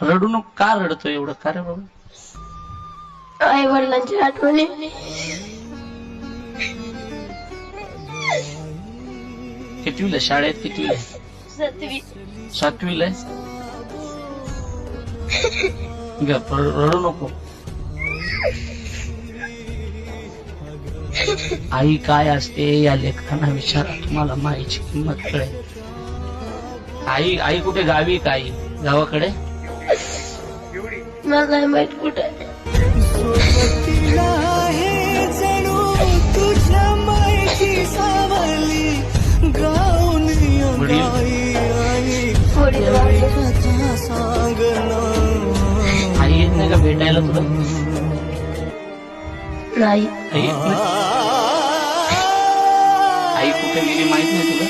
रडू नको. का रडतो एवढं? का रे बाबा? आई वडिलांची आठवणी. कितवीला शाळेत? कितवीला? 7वी. 7वीला गप, रडू नको. आई काय असते या लेखकांना विचारा, तुम्हाला माईची किंमत कळेल. आई आई कुठे? गावी का? आई गावाकडे? मला नाही माहित कुठे. वडील? वडील वारले. आई येत नाही का भेटायला तुला? नाही. आई येत नाही? आई कुठे गेली माहित नाही तुला?